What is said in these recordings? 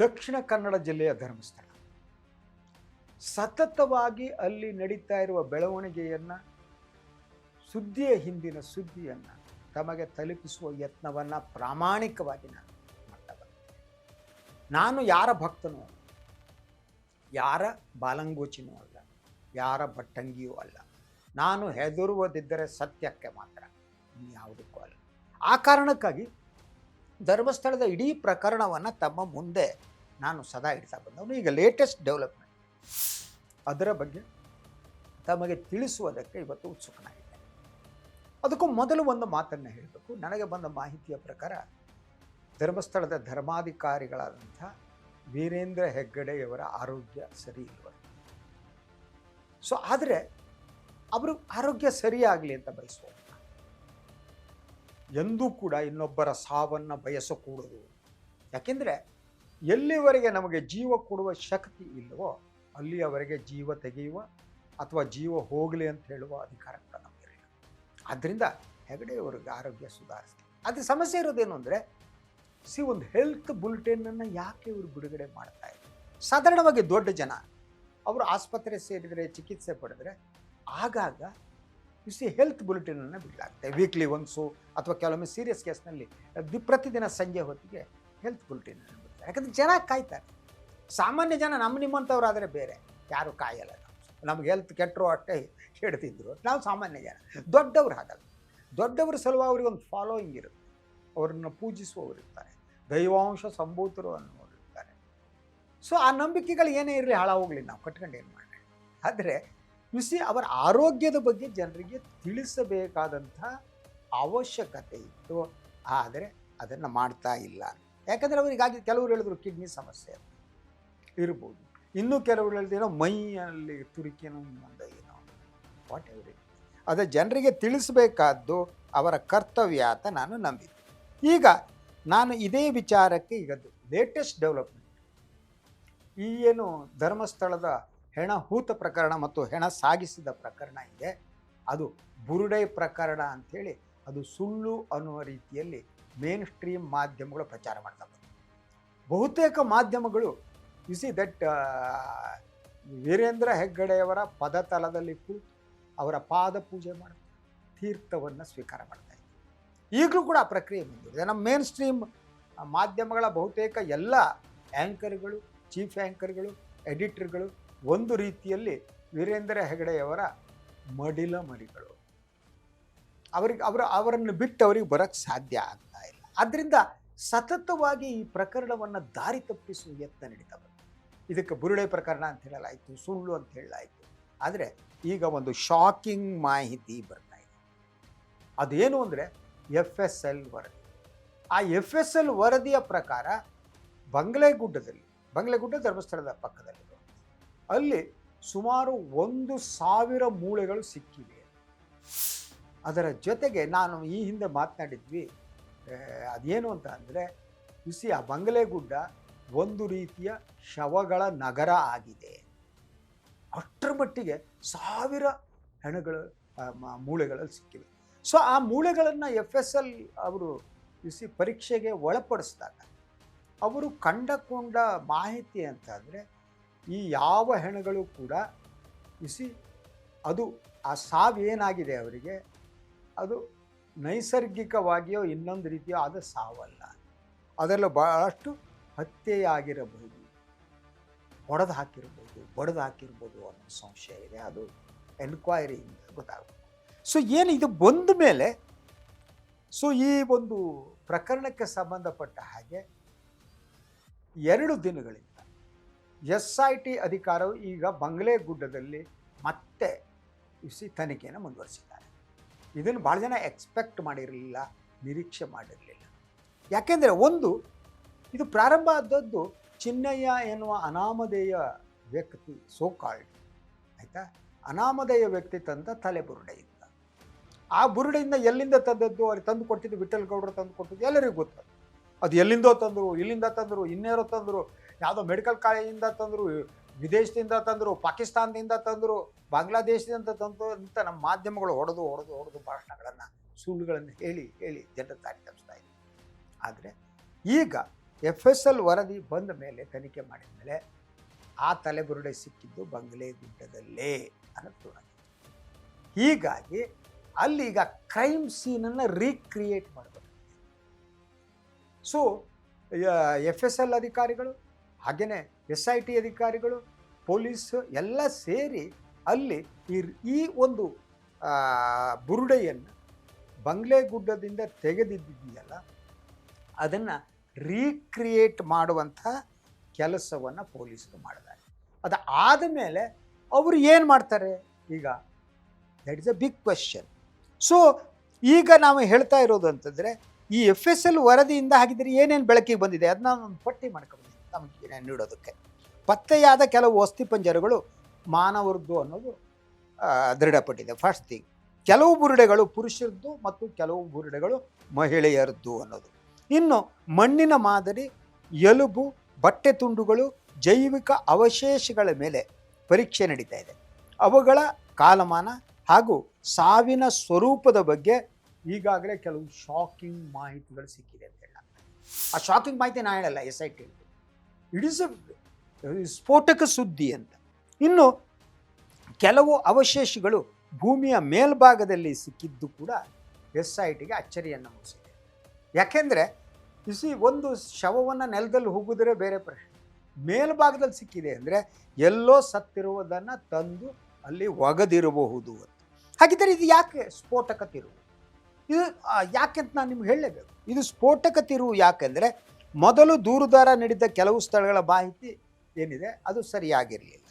ದಕ್ಷಿಣ ಕನ್ನಡ ಜಿಲ್ಲೆಯ ಧರ್ಮಸ್ಥಳ ಸತತವಾಗಿ ಅಲ್ಲಿ ನಡೀತಾ ಇರುವ ಬೆಳವಣಿಗೆಯನ್ನು, ಸುದ್ದಿಯ ಹಿಂದಿನ ಸುದ್ದಿಯನ್ನು ತಮಗೆ ತಲುಪಿಸುವ ಯತ್ನವನ್ನು ಪ್ರಾಮಾಣಿಕವಾಗಿ ನಾನು ಮಾಡ್ತಾ ಬಂದೆ. ನಾನು ಯಾರ ಭಕ್ತನೂ ಅಲ್ಲ, ಯಾರ ಬಾಲಂಗೋಚಿನೂ ಅಲ್ಲ, ಯಾರ ಭಟ್ಟಂಗಿಯೂ ಅಲ್ಲ. ನಾನು ಹೆದರುವುದಿದ್ದರೆ ಸತ್ಯಕ್ಕೆ ಮಾತ್ರ, ಯಾವುದಕ್ಕೂ ಅಲ್ಲ. ಆ ಕಾರಣಕ್ಕಾಗಿ ಧರ್ಮಸ್ಥಳದ ಇಡೀ ಪ್ರಕರಣವನ್ನು ತಮ್ಮ ಮುಂದೆ ನಾನು ಸದಾ ಇಡ್ತಾ ಬಂದವನು. ಈಗ ಲೇಟೆಸ್ಟ್ ಡೆವಲಪ್ಮೆಂಟ್ ಅದರ ಬಗ್ಗೆ ತಮಗೆ ತಿಳಿಸುವುದಕ್ಕೆ ಇವತ್ತು ಉತ್ಸುಕನಾಗಿದ್ದೇನೆ. ಅದಕ್ಕೂ ಮೊದಲು ಒಂದು ಮಾತನ್ನು ಹೇಳಬೇಕು. ನನಗೆ ಬಂದ ಮಾಹಿತಿಯ ಪ್ರಕಾರ ಧರ್ಮಸ್ಥಳದ ಧರ್ಮಾಧಿಕಾರಿಗಳಾದಂಥ ವೀರೇಂದ್ರ ಹೆಗ್ಗಡೆಯವರ ಆರೋಗ್ಯ ಸರಿ ಇಲ್ವ. ಸೊ ಆದರೆ ಅವರು ಆರೋಗ್ಯ ಸರಿಯಾಗಲಿ ಅಂತ ಬಯಸುವ, ಎಂದೂ ಕೂಡ ಇನ್ನೊಬ್ಬರ ಸಾವನ್ನು ಬಯಸಕೂಡದು. ಯಾಕೆಂದರೆ ಎಲ್ಲಿವರೆಗೆ ನಮಗೆ ಜೀವ ಕೊಡುವ ಶಕ್ತಿ ಇಲ್ಲವೋ ಅಲ್ಲಿಯವರೆಗೆ ಜೀವ ತೆಗೆಯುವ ಅಥವಾ ಜೀವ ಹೋಗಲಿ ಅಂತ ಹೇಳುವ ಅಧಿಕಾರ ಕೂಡ ನಮಗಿರಲಿಲ್ಲ. ಆದ್ದರಿಂದ ಹೆಗಡೆಯವರಿಗೆ ಆರೋಗ್ಯ ಸುಧಾರಿಸ್ಲಿ. ಅದು ಸಮಸ್ಯೆ ಇರೋದೇನು ಅಂದರೆ, ಒಂದು ಹೆಲ್ತ್ ಬುಲೆಟಿನನ್ನು ಯಾಕೆ ಇವರು ಬಿಡುಗಡೆ ಮಾಡ್ತಾ ಇದ್ದಾರೆ? ಸಾಧಾರಣವಾಗಿ ದೊಡ್ಡ ಜನ ಅವರು ಆಸ್ಪತ್ರೆ ಸೇರಿದರೆ, ಚಿಕಿತ್ಸೆ ಪಡೆದರೆ ಆಗಾಗ ಹೆಲ್ತ್ ಬುಲೆಟಿನನ್ನು ಬಿಡಲಾಗುತ್ತೆ. ವೀಕ್ಲಿ ಒನ್ಸು ಅಥವಾ ಕೆಲವೊಮ್ಮೆ ಸೀರಿಯಸ್ ಕೇಸ್ನಲ್ಲಿ ಪ್ರತಿದಿನ ಸಂಜೆ ಹೊತ್ತಿಗೆ ಹೆಲ್ತ್ ಬುಲೆಟಿನನ್ನು ಬಿಡ್ತಾರೆ. ಯಾಕಂದರೆ ಜನ ಕಾಯ್ತಾರೆ. ಸಾಮಾನ್ಯ ಜನ ನಿಮ್ಮಂಥವ್ರಾದರೆ ಬೇರೆ ಯಾರು ಕಾಯಲ್ಲ. ನಮ್ಗೆ ಹೆಲ್ತ್ ಕೆಟ್ಟರು ಅಷ್ಟೇ ಹೇಳ್ತಿದ್ರು. ನಾವು ಸಾಮಾನ್ಯ ಜನ. ದೊಡ್ಡವ್ರು ಹಾಗಲ್ಲ. ದೊಡ್ಡವ್ರ ಸಲುವಾಗಿ ಅವ್ರಿಗೊಂದು ಫಾಲೋಯಿಂಗ್ ಇರುತ್ತೆ. ಅವರನ್ನು ಪೂಜಿಸುವವರು ಇರ್ತಾರೆ, ದೈವಾಂಶ ಸಂಭೂತರು ಅನ್ನೋರು ಇರ್ತಾರೆ. ಸೊ ಆ ನಂಬಿಕೆಗಳು ಏನೇ ಇರಲಿ ಹಾಳಾಗೋಗ್ಲಿ, ನಾವು ಕಟ್ಕೊಂಡು ಏನು ಮಾಡಿ. ಆದರೆ ಅವರ ಆರೋಗ್ಯದ ಬಗ್ಗೆ ಜನರಿಗೆ ತಿಳಿಸಬೇಕಾದಂಥ ಅವಶ್ಯಕತೆ ಇತ್ತು. ಆದರೆ ಅದನ್ನು ಮಾಡ್ತಾ ಇಲ್ಲ. ಯಾಕಂದರೆ ಅವರಿಗಾಗಿ ಕೆಲವರು ಹೇಳಿದ್ರು ಕಿಡ್ನಿ ಸಮಸ್ಯೆ ಇರ್ಬೋದು, ಇನ್ನೂ ಕೆಲವರು ಹೇಳಿದೇನೋ ಮೈಯಲ್ಲಿ ತುರಿಕೆನೋ ಒಂದು ಏನೋ ವಾಟ್ ಎವರ್. ಅದೇ ಜನರಿಗೆ ತಿಳಿಸಬೇಕಾದ್ದು ಅವರ ಕರ್ತವ್ಯ ಅಂತ ನಾನು ನಂಬಿದ್ದೆ. ಈಗ ನಾನು ಇದೇ ವಿಚಾರಕ್ಕೆ ಈಗ ಲೇಟೆಸ್ಟ್ ಡೆವಲಪ್ಮೆಂಟ್, ಈ ಏನು ಧರ್ಮಸ್ಥಳದ ಹೆಣ ಹೂತ ಪ್ರಕರಣ ಮತ್ತು ಹೆಣ ಸಾಗಿಸಿದ ಪ್ರಕರಣ ಇದೆ, ಅದು ಬುರುಡೆ ಪ್ರಕರಣ ಅಂಥೇಳಿ ಅದು ಸುಳ್ಳು ಅನ್ನುವ ರೀತಿಯಲ್ಲಿ ಮೇನ್ ಸ್ಟ್ರೀಮ್ ಮಾಧ್ಯಮಗಳು ಪ್ರಚಾರ ಮಾಡ್ತಾ ಬಂದರು. ಬಹುತೇಕ ಮಾಧ್ಯಮಗಳು ದಟ್ ವೀರೇಂದ್ರ ಹೆಗ್ಗಡೆಯವರ ಪದತಲದಲ್ಲಿ ಕೂತು ಅವರ ಪಾದ ಪೂಜೆ ಮಾಡ್ತಾರೆ, ತೀರ್ಥವನ್ನು ಸ್ವೀಕಾರ ಮಾಡ್ತಾ ಇದ್ದಾರೆ. ಈಗಲೂ ಕೂಡ ಆ ಪ್ರಕ್ರಿಯೆ ಮುಂದುವರಿದೆ. ನಮ್ಮ ಮೇನ್ ಸ್ಟ್ರೀಮ್ ಮಾಧ್ಯಮಗಳ ಬಹುತೇಕ ಎಲ್ಲ ಆ್ಯಂಕರ್ಗಳು, ಚೀಫ್ ಆ್ಯಂಕರ್ಗಳು, ಎಡಿಟರ್ಗಳು ಒಂದು ರೀತಿಯಲ್ಲಿ ವೀರೇಂದ್ರ ಹೆಗ್ಗಡೆಯವರ ಮಡಿಲ ಮರಿಗಳು. ಅವರನ್ನು ಬಿಟ್ಟು ಅವರಿಗೆ ಬರೋಕ್ಕೆ ಸಾಧ್ಯ ಆಗ್ತಾ ಇಲ್ಲ. ಆದ್ದರಿಂದ ಸತತವಾಗಿ ಈ ಪ್ರಕರಣವನ್ನು ದಾರಿ ತಪ್ಪಿಸುವ ಯತ್ನ ನಡೀತಾ ಬಂತು. ಇದಕ್ಕೆ ಬುರುಡೆ ಪ್ರಕರಣ ಅಂತ ಹೇಳಲಾಯಿತು, ಸುಳ್ಳು ಅಂತ ಹೇಳಲಾಯಿತು. ಆದರೆ ಈಗ ಒಂದು ಶಾಕಿಂಗ್ ಮಾಹಿತಿ ಬರ್ತಾ ಇದೆ. ಅದೇನು ಅಂದರೆ FSL ವರದಿ. ಆ FSL ವರದಿಯ ಪ್ರಕಾರ ಬಂಗ್ಲೆಗುಡ್ಡ ಧರ್ಮಸ್ಥಳದ ಪಕ್ಕದಲ್ಲಿರುವ ಅಲ್ಲಿ ಸುಮಾರು 1,000 ಮೂಳೆಗಳು ಸಿಕ್ಕಿವೆ. ಅದರ ಜೊತೆಗೆ ನಾನು ಈ ಹಿಂದೆ ಮಾತನಾಡಿದ್ವಿ, ಅದೇನು ಅಂತ ಅಂದರೆ ಆ ಬಂಗ್ಲೆಗುಡ್ಡ ಒಂದು ರೀತಿಯ ಶವಗಳ ನಗರ ಆಗಿದೆ. ಅಷ್ಟರ ಮಟ್ಟಿಗೆ 1,000 ಹೆಣಗಳು ಮೂಳೆಗಳಲ್ಲಿ ಸಿಕ್ಕಿವೆ. ಸೊ ಆ ಮೂಳೆಗಳನ್ನು FSL ಅವರು ಪರೀಕ್ಷೆಗೆ ಒಳಪಡಿಸಿದಾಗ ಅವರು ಕಂಡುಕೊಂಡ ಮಾಹಿತಿ ಅಂತ ಅಂದರೆ, ಈ ಯಾವ ಹೆಣಗಳು ಕೂಡ ಅದು ಆ ಸಾವೇನಾಗಿದೆ ಅವರಿಗೆ ಅದು ನೈಸರ್ಗಿಕವಾಗಿಯೋ ಇನ್ನೊಂದು ರೀತಿಯೋ ಆದ ಸಾವಲ್ಲ. ಅದರಲ್ಲೂ ಭಾಳಷ್ಟು ಹತ್ಯೆಯಾಗಿರಬಹುದು, ಹೊಡೆದು ಹಾಕಿರ್ಬೋದು ಅನ್ನೋ ಸಂಶಯ ಇದೆ. ಅದು ಎನ್ಕ್ವೈರಿಯಿಂದ ಗೊತ್ತಾಗುತ್ತೆ. ಸೊ ಏನು ಇದು ಬಂದ ಮೇಲೆ ಈ ಒಂದು ಪ್ರಕರಣಕ್ಕೆ ಸಂಬಂಧಪಟ್ಟ ಹಾಗೆ 2 ದಿನಗಳಿಂದ SIT ಅಧಿಕಾರವು ಈಗ ಬಂಗ್ಲೆಗುಡ್ಡದಲ್ಲಿ ಮತ್ತೆ ತನಿಖೆಯನ್ನು ಮುಂದುವರಿಸಿದ್ದಾರೆ. ಇದನ್ನು ಭಾಳ ಜನ ಎಕ್ಸ್ಪೆಕ್ಟ್ ಮಾಡಿರಲಿಲ್ಲ, ನಿರೀಕ್ಷೆ ಮಾಡಿರಲಿಲ್ಲ. ಯಾಕೆಂದರೆ ಇದು ಪ್ರಾರಂಭ ಆದದ್ದು ಚಿನ್ನಯ್ಯ ಎನ್ನುವ ಅನಾಮಧೇಯ ವ್ಯಕ್ತಿ, ಸೋಕಾಲ್ಡ್, ಆಯಿತಾ, ಅನಾಮಧೇಯ ವ್ಯಕ್ತಿ ತಂದ ತಲೆ ಬುರುಡೆಯಿಂದ. ಆ ಬುರುಡೆಯಿಂದ ಎಲ್ಲಿಂದ ತಂದದ್ದು, ಅವ್ರಿಗೆ ತಂದು ಕೊಟ್ಟಿದ್ದು ವಿಠಲ್ ಗೌಡರು ತಂದು ಕೊಟ್ಟಿದ್ದು ಎಲ್ಲರಿಗೂ ಗೊತ್ತು. ಅದು ಎಲ್ಲಿಂದೋ ತಂದರು, ಇಲ್ಲಿಂದ ತಂದರು, ಇನ್ನೇರೋ ತಂದರು, ಯಾವುದೋ ಮೆಡಿಕಲ್ ಕಾಲೇಜಿಂದ ತಂದರು, ವಿದೇಶದಿಂದ ತಂದರು, ಪಾಕಿಸ್ತಾನದಿಂದ ತಂದರು, ಬಾಂಗ್ಲಾದೇಶದಿಂದ ತಂದರು ಅಂತ ನಮ್ಮ ಮಾಧ್ಯಮಗಳು ಹೊಡೆದು ಭಾಷಣಗಳನ್ನು, ಸುಳ್ಳುಗಳನ್ನು ಹೇಳಿ ಜನರ ದಾರಿ ತಪ್ಪಿಸ್ತಾ ಇದ್ದಾರೆ. ಆದರೆ ಈಗ FSL ವರದಿ ಬಂದ ಮೇಲೆ ತನಿಖೆ ಮಾಡಿದ ಮೇಲೆ ಆ ತಲೆಬುರುಡೆ ಸಿಕ್ಕಿದ್ದು ಬಂಗ್ಲೆಗುಡ್ಡದಲ್ಲೇ ಅನ್ನೋದು ತೋರಾಗಿದೆ. ಹೀಗಾಗಿ ಅಲ್ಲಿ ಈಗ ಕ್ರೈಮ್ ಸೀನನ್ನು ರೀಕ್ರಿಯೇಟ್ ಮಾಡಬೇಕು. ಸೊ FSL ಅಧಿಕಾರಿಗಳು ಹಾಗೆಯೇ SIT ಅಧಿಕಾರಿಗಳು, ಪೊಲೀಸ್ ಎಲ್ಲ ಸೇರಿ ಅಲ್ಲಿ ಈ ಒಂದು ಬುರುಡೆಯನ್ನು ಬಂಗ್ಲೆಗುಡ್ಡದಿಂದ ತೆಗೆದಿದ್ದೀಯಲ್ಲ ಅದನ್ನು ರೀಕ್ರಿಯೇಟ್ ಮಾಡುವಂಥ ಕೆಲಸವನ್ನು ಪೊಲೀಸರು ಮಾಡಿದ್ದಾರೆ. ಅದು ಆದಮೇಲೆ ಅವರು ಏನು ಮಾಡ್ತಾರೆ ಈಗ, that is a big question. So ಈಗ ನಾವು ಹೇಳ್ತಾ ಇರೋದು ಅಂತಂದರೆ ಈ FSL ವರದಿಯಿಂದ ಹಾಗಿದ್ರೆ ಏನೇನು ಬೆಳಕಿಗೆ ಬಂದಿದೆ ಅದನ್ನ ಒಂದು ಪಟ್ಟಿ ಮಾಡ್ಕೊಂಡು ನಮಗೆ ನೀಡೋದಕ್ಕೆ. ಪತ್ತೆಯಾದ ಕೆಲವು ಅಸ್ಥಿಪಂಜರಗಳು ಮಾನವರದ್ದು ಅನ್ನೋದು ದೃಢಪಟ್ಟಿದೆ. ಫಸ್ಟ್ ಥಿಂಗ್, ಕೆಲವು ಬುರುಡೆಗಳು ಪುರುಷರದ್ದು ಮತ್ತು ಕೆಲವು ಬುರುಡೆಗಳು ಮಹಿಳೆಯರದ್ದು ಅನ್ನೋದು. ಇನ್ನು ಮಣ್ಣಿನ ಮಾದರಿ, ಎಲುಬು, ಬಟ್ಟೆ ತುಂಡುಗಳು, ಜೈವಿಕ ಅವಶೇಷಗಳ ಮೇಲೆ ಪರೀಕ್ಷೆ ನಡೀತಾ ಇದೆ. ಅವುಗಳ ಕಾಲಮಾನ ಹಾಗೂ ಸಾವಿನ ಸ್ವರೂಪದ ಬಗ್ಗೆ ಈಗಾಗಲೇ ಕೆಲವು ಶಾಕಿಂಗ್ ಮಾಹಿತಿಗಳು ಸಿಕ್ಕಿದೆ ಅಂತ ಹೇಳ. ಆ ಶಾಕಿಂಗ್ ಮಾಹಿತಿ ನಾನು ಹೇಳಲ್ಲ, SIT ಇಟ್ ಈಸ್ ಅ ಸ್ಫೋಟಕ ಸುದ್ದಿ ಅಂತ. ಇನ್ನು ಕೆಲವು ಅವಶೇಷಗಳು ಭೂಮಿಯ ಮೇಲ್ಭಾಗದಲ್ಲಿ ಸಿಕ್ಕಿದ್ದು ಕೂಡ SITಗೆ ಅಚ್ಚರಿಯನ್ನು ಮೂಡಿಸಿದೆ. ಯಾಕೆಂದರೆ ಒಂದು ಶವವನ್ನು ನೆಲದಲ್ಲಿ ಹುಗಿದ್ರೆ ಬೇರೆ ಪ್ರಶ್ನೆ, ಮೇಲ್ಭಾಗದಲ್ಲಿ ಸಿಕ್ಕಿದೆ ಅಂದರೆ ಎಲ್ಲೋ ಸತ್ತಿರುವುದನ್ನು ತಂದು ಅಲ್ಲಿ ಒಗೆದಿರಬಹುದು ಅಂತ. ಹಾಗಿದ್ದರೆ ಇದು ಯಾಕೆ ಸ್ಫೋಟಕ ತಿರುವು? ಇದು ಯಾಕೆಂತ ನಾನು ನಿಮ್ಗೆ ಹೇಳಲೇಬೇಕು. ಇದು ಸ್ಫೋಟಕ ತಿರುವು ಯಾಕೆಂದರೆ ಮೊದಲು ದೂರುದಾರ ನೀಡಿದ್ದ ಕೆಲವು ಸ್ಥಳಗಳ ಮಾಹಿತಿ ಏನಿದೆ ಅದು ಸರಿಯಾಗಿರಲಿಲ್ಲ.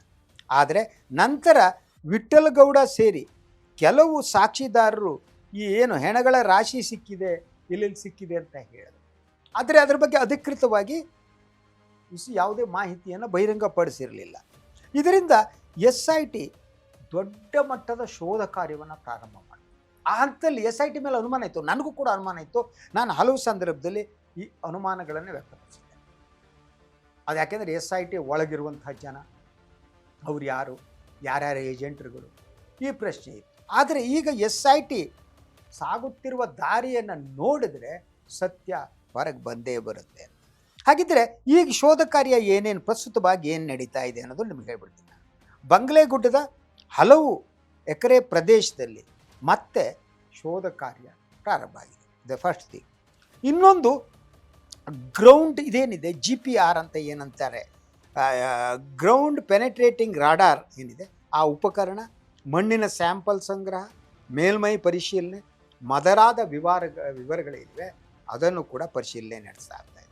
ಆದರೆ ನಂತರ ವಿಠ್ಠಲಗೌಡ ಸೇರಿ ಕೆಲವು ಸಾಕ್ಷಿದಾರರು ಈ ಏನು ಹೆಣಗಳ ರಾಶಿ ಸಿಕ್ಕಿದೆ, ಎಲ್ಲೆಲ್ಲಿ ಸಿಕ್ಕಿದೆ ಅಂತ ಹೇಳಿದರು. ಆದರೆ ಅದರ ಬಗ್ಗೆ ಅಧಿಕೃತವಾಗಿ ಯಾವುದೇ ಮಾಹಿತಿಯನ್ನು ಬಹಿರಂಗಪಡಿಸಿರಲಿಲ್ಲ. ಇದರಿಂದ SIT ದೊಡ್ಡ ಮಟ್ಟದ ಶೋಧ ಕಾರ್ಯವನ್ನು ಪ್ರಾರಂಭ ಮಾಡಿತು. ಆ ಹಂತದಲ್ಲಿ SIT ಮೇಲೆ ಅನುಮಾನ ಇತ್ತು, ನನಗೂ ಕೂಡ ಅನುಮಾನ ಇತ್ತು. ನಾನು ಹಲವು ಸಂದರ್ಭದಲ್ಲಿ ಈ ಅನುಮಾನಗಳನ್ನು ವ್ಯಕ್ತಪಡಿಸಿದ್ದೆ. ಅದು ಯಾಕೆಂದರೆ SIT ಒಳಗಿರುವಂತಹ ಜನ, ಅವ್ರು ಯಾರು, ಯಾರ್ಯಾರ ಏಜೆಂಟ್ರುಗಳು, ಈ ಪ್ರಶ್ನೆ ಇತ್ತು. ಆದರೆ ಈಗ SIT ಸಾಗುತ್ತಿರುವ ದಾರಿಯನ್ನು ನೋಡಿದ್ರೆ ಸತ್ಯ ಹೊರಗೆ ಬಂದೇ ಬರುತ್ತೆ. ಹಾಗಿದ್ದರೆ ಈಗ ಶೋಧ ಕಾರ್ಯ ಏನೇನು ಪ್ರಸ್ತುತವಾಗಿ ಏನು ನಡೀತಾ ಇದೆ ಅನ್ನೋದು ನಿಮ್ಗೆ ಹೇಳ್ಬಿಡ್ತೀನಿ. ಬಂಗ್ಲೆಗುಡ್ಡದ ಹಲವು ಎಕರೆ ಪ್ರದೇಶದಲ್ಲಿ ಮತ್ತೆ ಶೋಧ ಕಾರ್ಯ ಪ್ರಾರಂಭ ಆಗಿದೆ. The first thing. ಇನ್ನೊಂದು ಗ್ರೌಂಡ್ ಇದೇನಿದೆ GPR ಅಂತ ಏನಂತಾರೆ, ಗ್ರೌಂಡ್ ಪೆನೆಟ್ರೇಟಿಂಗ್ ರಾಡಾರ್ ಏನಿದೆ, ಆ ಉಪಕರಣ, ಮಣ್ಣಿನ ಸ್ಯಾಂಪಲ್ ಸಂಗ್ರಹ, ಮೇಲ್ಮೈ ಪರಿಶೀಲನೆ ಮೊದಲಾದ ವಿವರಗಳಿವೆ. ಅದನ್ನು ಕೂಡ ಪರಿಶೀಲನೆ ನಡೆಸ್ತಾ ಇದೆ.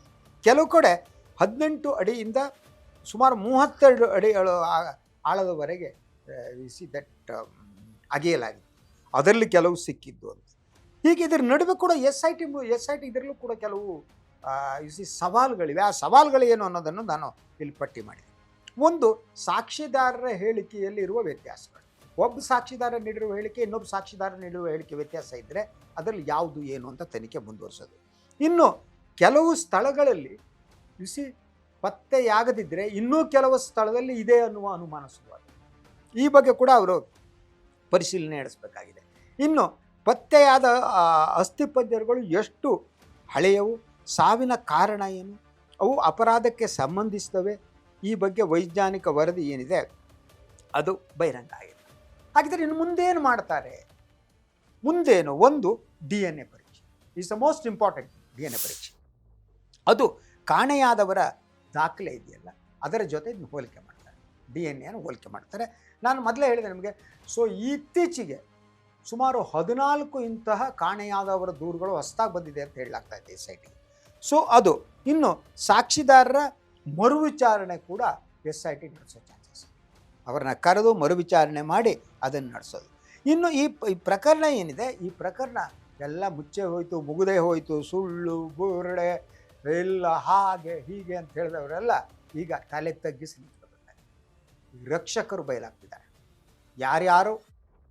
ಕೆಲವು ಕಡೆ 18 ಅಡಿಯಿಂದ ಸುಮಾರು 32 ಅಡಿ ಆಳದವರೆಗೆ ದಟ್ ಅಗೆಯಲಾಗಿದೆ. ಅದರಲ್ಲಿ ಕೆಲವು ಸಿಕ್ಕಿದ್ದು ಅಂತ. ಹೀಗೆ ಇದರ ನಡುವೆ ಕೂಡ SIT ಇದರಲ್ಲೂ ಕೂಡ ಕೆಲವು ಸವಾಲುಗಳಿವೆ. ಆ ಸವಾಲುಗಳೇನು ಅನ್ನೋದನ್ನು ನಾನು ಇಲ್ಲಿ ಪಟ್ಟಿ ಮಾಡಿದೆ. ಒಂದು, ಸಾಕ್ಷಿದಾರರ ಹೇಳಿಕೆಯಲ್ಲಿ ಇರುವ ವ್ಯತ್ಯಾಸಗಳು. ಒಬ್ಬ ಸಾಕ್ಷಿದಾರ ನೀಡಿರುವ ಹೇಳಿಕೆ ಇನ್ನೊಬ್ಬ ಸಾಕ್ಷಿದಾರ ನೀಡಿರುವ ಹೇಳಿಕೆ ವ್ಯತ್ಯಾಸ ಇದ್ದರೆ ಅದರಲ್ಲಿ ಯಾವುದು ಏನು ಅಂತ ತನಿಖೆ ಮುಂದುವರಿಸೋದು. ಇನ್ನು ಕೆಲವು ಸ್ಥಳಗಳಲ್ಲಿ ಪತ್ತೆಯಾಗದಿದ್ದರೆ ಇನ್ನೂ ಕೆಲವು ಸ್ಥಳದಲ್ಲಿ ಇದೆ ಅನ್ನುವ ಅನುಮಾನ ಶುರುವಾಗಿದೆ. ಈ ಬಗ್ಗೆ ಕೂಡ ಅವರು ಪರಿಶೀಲನೆ ನಡೆಸಬೇಕಾಗಿದೆ. ಇನ್ನು ಪತ್ತೆಯಾದ ಅಸ್ಥಿಪಂಜರಗಳು ಎಷ್ಟು ಹಳೆಯವು, ಸಾವಿನ ಕಾರಣ ಏನು, ಅವು ಅಪರಾಧಕ್ಕೆ ಸಂಬಂಧಿಸ್ತವೆ, ಈ ಬಗ್ಗೆ ವೈಜ್ಞಾನಿಕ ವರದಿ ಏನಿದೆ ಅದು ಬಹಿರಂಗ ಆಗಿದೆ. ಹಾಗಿದ್ದರೆ ಇನ್ನು ಮುಂದೇನು ಮಾಡ್ತಾರೆ? ಮುಂದೇನು, ಒಂದು DNA ಪರೀಕ್ಷೆ is the most important. DNA ಪರೀಕ್ಷೆ ಅದು ಕಾಣೆಯಾದವರ ದಾಖಲೆ ಇದೆಯಲ್ಲ ಅದರ ಜೊತೆ ಹೋಲಿಕೆ ಮಾಡ್ತಾರೆ, DNA ಹೋಲಿಕೆ ಮಾಡ್ತಾರೆ. ನಾನು ಮೊದಲೇ ಹೇಳಿದೆ ನಿಮಗೆ. ಸೊ ಇತ್ತೀಚೆಗೆ ಸುಮಾರು 14 ಇಂತಹ ಕಾಣೆಯಾದವರ ದೂರುಗಳು ಹೊಸದಾಗಿ ಬಂದಿದೆ ಅಂತ ಹೇಳಲಾಗ್ತಾ ಇದೆ SIT. ಸೊ ಅದು ಇನ್ನು ಸಾಕ್ಷಿದಾರರ ಮರುವಿಚಾರಣೆ ಕೂಡ SIT ನಡೆಸೋ ಚಾನ್ಸಸ್, ಅವರನ್ನ ಕರೆದು ಮರುವಿಚಾರಣೆ ಮಾಡಿ ಅದನ್ನು ನಡೆಸೋದು. ಇನ್ನು ಈ ಪ್ರಕರಣ ಏನಿದೆ, ಈ ಪ್ರಕರಣ ಎಲ್ಲ ಮುಚ್ಚೆ ಹೋಯಿತು, ಮುಗುದೇ ಹೋಯಿತು, ಸುಳ್ಳು ಬುರುಡೆ ಎಲ್ಲ ಹಾಗೆ ಹೀಗೆ ಅಂತ ಹೇಳಿದವರೆಲ್ಲ ಈಗ ತಲೆ ತಗ್ಗಿಸಿ ನಿಂತ್ಕೊಳ್ತಾರೆ. ರಕ್ಷಕರು ಬಯಲಾಗ್ತಿದ್ದಾರೆ. ಯಾರ್ಯಾರು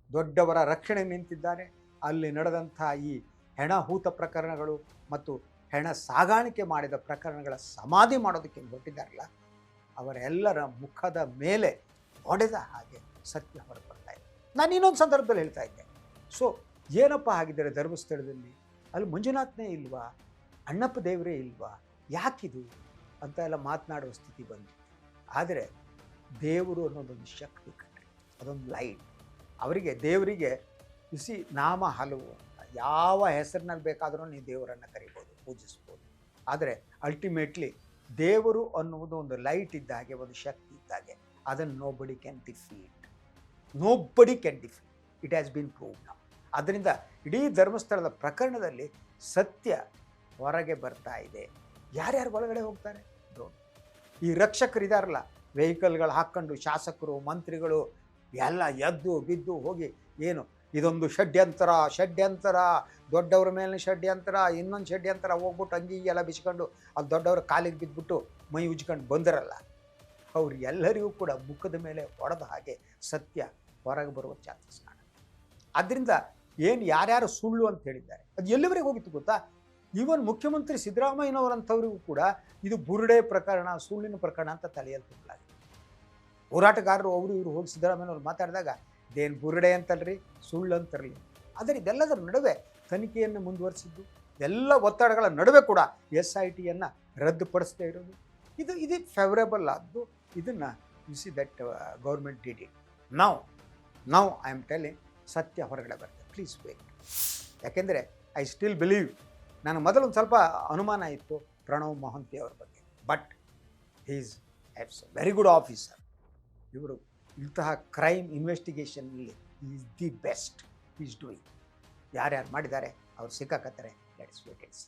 ದೊಡ್ಡವರ ರಕ್ಷಣೆ ನಿಂತಿದ್ದಾರೆ, ಅಲ್ಲಿ ನಡೆದಂಥ ಈ ಹೆಣಹೂತ ಪ್ರಕರಣಗಳು ಮತ್ತು ಹೆಣ ಸಾಗಾಣಿಕೆ ಮಾಡಿದ ಪ್ರಕರಣಗಳ ಸಮಾಧಿ ಮಾಡೋದಕ್ಕೆ ಹೊರಟಿದ್ದಾರಲ್ಲ, ಅವರೆಲ್ಲರ ಮುಖದ ಮೇಲೆ ಹೊಡೆದ ಹಾಗೆ ಸತ್ಯ ಹೊರಬರ್ತಾ ಇದೆ. ನಾನು ಇನ್ನೊಂದು ಸಂದರ್ಭದಲ್ಲಿ ಹೇಳ್ತಾ ಇದ್ದೆ. ಸೊ ಏನಪ್ಪ ಆಗಿದ್ದಾರೆ ಧರ್ಮಸ್ಥಳದಲ್ಲಿ, ಅಲ್ಲಿ ಮಂಜುನಾಥನೇ ಇಲ್ವಾ, ಅಣ್ಣಪ್ಪ ದೇವರೇ ಇಲ್ವಾ, ಯಾಕಿದು ಅಂತ ಎಲ್ಲ ಮಾತನಾಡುವ ಸ್ಥಿತಿ ಬಂತು. ಆದರೆ ದೇವರು ಅನ್ನೋದೊಂದು ಶಕ್ತಿ ಕಣ್ರಿ, ಅದೊಂದು ಲೈಟ್. ಅವರಿಗೆ ದೇವರಿಗೆ ಬಿಸಿ ನಾಮ ಹಲವು, ಯಾವ ಹೆಸರಿನಲ್ಲಿ ಬೇಕಾದರೂ ನೀವು ದೇವರನ್ನು ಕರಿಬೋದು, ಪೂಜಿಸ್ಬೋದು. ಆದರೆ ಅಲ್ಟಿಮೇಟ್ಲಿ ದೇವರು ಅನ್ನುವುದು ಒಂದು ಲೈಟ್ ಇದ್ದ ಹಾಗೆ, ಒಂದು ಶಕ್ತಿ ಇದ್ದ ಹಾಗೆ. ಅದನ್ನು nobody can defeat, nobody can defeat. It has been proved now. ಅದರಿಂದ ಇಡೀ ಧರ್ಮಸ್ಥಳದ ಪ್ರಕರಣದಲ್ಲಿ ಸತ್ಯ ಹೊರಗೆ ಬರ್ತಾ ಇದೆ. ಯಾರ್ಯಾರು ಒಳಗಡೆ ಹೋಗ್ತಾರೆ? ಈ ರಕ್ಷಕರಿದಾರಲ್ಲ, ವೆಹಿಕಲ್ಗಳು ಹಾಕ್ಕೊಂಡು ಶಾಸಕರು ಮಂತ್ರಿಗಳು ಎಲ್ಲ ಎದ್ದು ಬಿದ್ದು ಹೋಗಿ ಏನು ಇದೊಂದು ಷಡ್ಯಂತರ, ದೊಡ್ಡವ್ರ ಮೇಲೆ ಷಡ್ಯಂತರ, ಇನ್ನೊಂದು ಷಡ್ಯಂತರ, ಹೋಗ್ಬಿಟ್ಟು ಅಂಗಿ ಎಲ್ಲ ಬಿಚ್ಕೊಂಡು ಅಲ್ಲಿ ದೊಡ್ಡವ್ರ ಕಾಲಿಗೆ ಬಿದ್ದುಬಿಟ್ಟು ಮೈ ಉಜ್ಕೊಂಡು ಬಂದರಲ್ಲ, ಅವ್ರು ಎಲ್ಲರಿಗೂ ಕೂಡ ಮುಖದ ಮೇಲೆ ಹೊಡೆದ ಹಾಗೆ ಸತ್ಯ ಹೊರಗೆ ಬರುವ ಚಾನ್ಸಸ್ ಕಾಣುತ್ತೆ. ಆದ್ದರಿಂದ ಏನು ಯಾರ್ಯಾರು ಸುಳ್ಳು ಅಂತ ಹೇಳಿದ್ದಾರೆ ಅದು ಎಲ್ಲಿವರೆಗೆ ಹೋಗಿತ್ತು ಗೊತ್ತಾ? ಈವನ್ ಮುಖ್ಯಮಂತ್ರಿ ಸಿದ್ದರಾಮಯ್ಯನವರಂಥವ್ರಿಗೂ ಕೂಡ ಇದು ಬುರುಡೆ ಪ್ರಕರಣ, ಸುಳ್ಳಿನ ಪ್ರಕರಣ ಅಂತ ತಲೆಯಲ್ಲಿ ತುಂಬಲಾಗಿದೆ. ಹೋರಾಟಗಾರರು ಅವರು ಇವರು ಹೋಗಿ ಸಿದ್ದರಾಮಯ್ಯನವ್ರು ಮಾತಾಡಿದಾಗ ಇದೇನು ಬುರುಡೆ ಅಂತಲ್ರಿ, ಸುಳ್ಳು ಅಂತರಲಿ. ಆದರೆ ಇದೆಲ್ಲದರ ನಡುವೆ ತನಿಖೆಯನ್ನು ಮುಂದುವರಿಸಿದ್ದು, ಎಲ್ಲ ಒತ್ತಡಗಳ ನಡುವೆ ಕೂಡ SIT ರದ್ದುಪಡಿಸದೇ ಇರೋದು, ಇದು ಫೇವರೇಬಲ್ ಆದ್ದು. ಇದನ್ನು you see that government did it. Now I am telling, ಸತ್ಯ ಹೊರಗಡೆ ಬರ್ತದೆ. Please wait. ಯಾಕೆಂದರೆ ಐ ಸ್ಟಿಲ್ ಬಿಲೀವ್, ನನಗೆ ಮೊದಲೊಂದು ಸ್ವಲ್ಪ ಅನುಮಾನ ಇತ್ತು ಪ್ರಣವ್ ಮೊಹಂತಿ ಅವರ ಬಗ್ಗೆ, but is very good officer. ಇವರು ಇಂತಹ ಕ್ರೈಮ್ ಇನ್ವೆಸ್ಟಿಗೇಷನ್ನಲ್ಲಿ is the best is doing. ಯಾರ್ಯಾರು ಮಾಡಿದ್ದಾರೆ ಅವ್ರು ಸಿಕ್ಕಾಕತ್ತಾರೆ. Let's wait and sea.